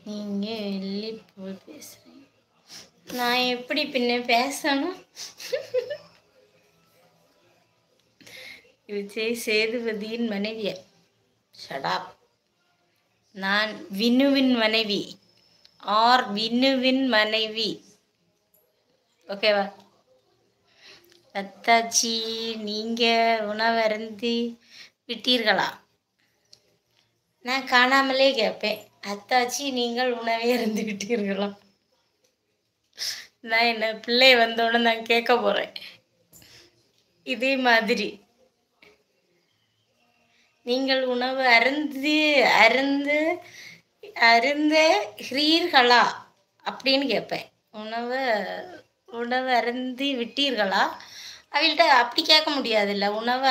நீங்கள் வெள்ளி போல் பேசுகிறீங்க. நான் எப்படி பின்ன பேசணும்? விஜய் சேதுபதியின் மனைவியா? ஷடாப். நான் வினுவின் மனைவி ஆர் வினுவின் மனைவி. ஓகேவா? அத்தாச்சி, நீங்கள் உணவருந்தி விட்டீர்களா? நான் காணாமலே கேட்பேன். அத்தாச்சி, நீங்கள் உணவை அருந்து விட்டீர்களா? நான் என்ன பிள்ளை வந்தோன்னு நான் கேட்க போகிறேன். இதே மாதிரி நீங்கள் உணவு அருந்துகிறீர்களா அப்படின்னு கேட்பேன். உணவு அருந்தி விட்டீர்களா? அவள்கிட்ட அப்படி கேட்க முடியாதுல்ல. உணவு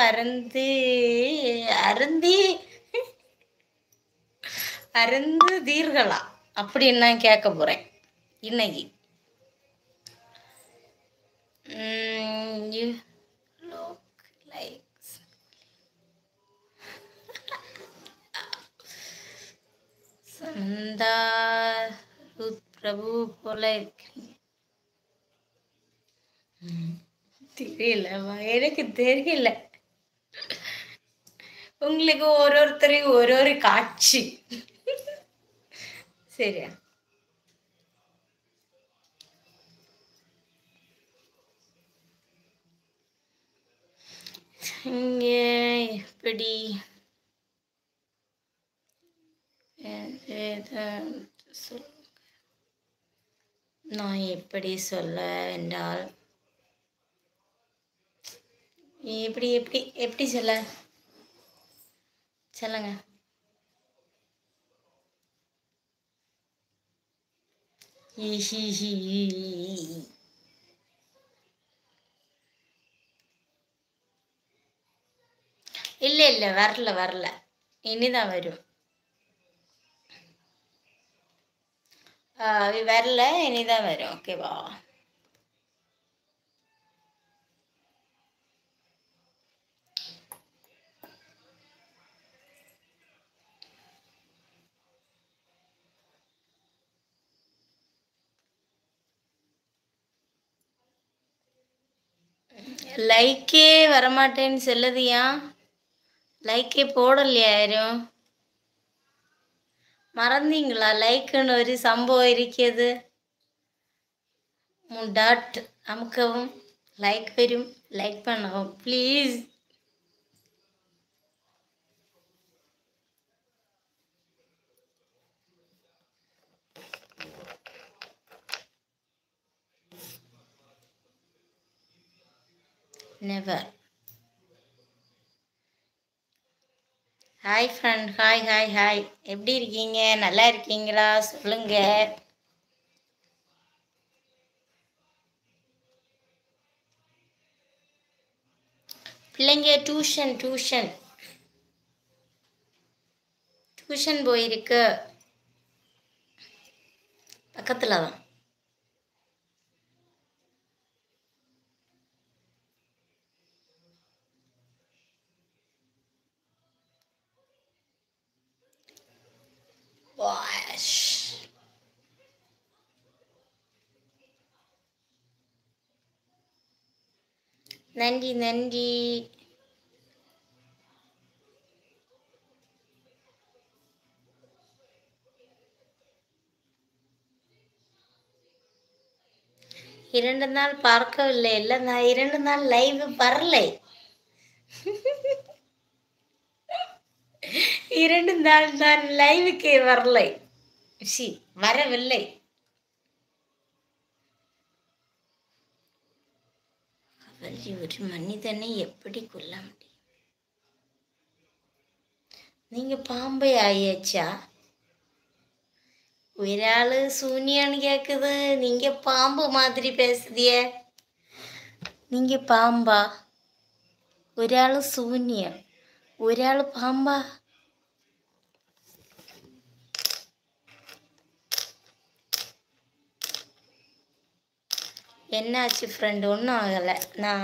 அருந்துதீர்களா அப்படின்னு நான் கேட்க போகிறேன் இன்னைக்கு. You look like சந்தா ருத் பிரபு போல இருக்கிறீங்க. தெரியலவா? எனக்கு தெரியல. உங்களுக்கு ஒருத்தரையும் ஒரு காட்சி. சரியா? இங்க எப்படி நான் எப்படி சொல்ல என்றால் எப்படி எப்படி எப்படி சொல்லுங்க. இல்லை இல்லை, வரல. இனிதான் வரும். வரல, இனிதான் வரும். ஓகேவா? லைக்கே வரமாட்டேன்னு சொல்லுதியா? லைக்கே போடலையா யாரும்? மறந்தீங்களா? லைக்குன்னு ஒரு சம்பவம் இருக்கிறது. டாட் அமுக்கவும், லைக் வரும். லைக் பண்ணவும் please. Never. Hi friend. Hi. எப்படி இருக்கீங்க? நல்லா இருக்கீங்களா? சொல்லுங்க. பிள்ளைங்க டியூஷன் போயிருக்கு. பக்கத்தில் தான். நன்றி. இரண்டு நாள் பார்க்கவில்லை. இல்லை, நான் 2 நாள் லைவ் வரலை. 2 நாள் நான் லைவுக்கே வரலை. வரவில்லை. ஒரு மனிதனை எப்படி கொல்ல முடியும்? நீங்க பாம்பை ஆயாச்சா? ஒரு ஆளு சூனியான்னு கேக்குது, நீங்க பாம்பு மாதிரி பேசுதிய. நீங்க பாம்பா? ஒரு ஆளு சூனியம், ஒரு ஆளு பாம்பா? என்னாச்சு ஃப்ரெண்ட்? ஒன்றும் ஆகலை. நான்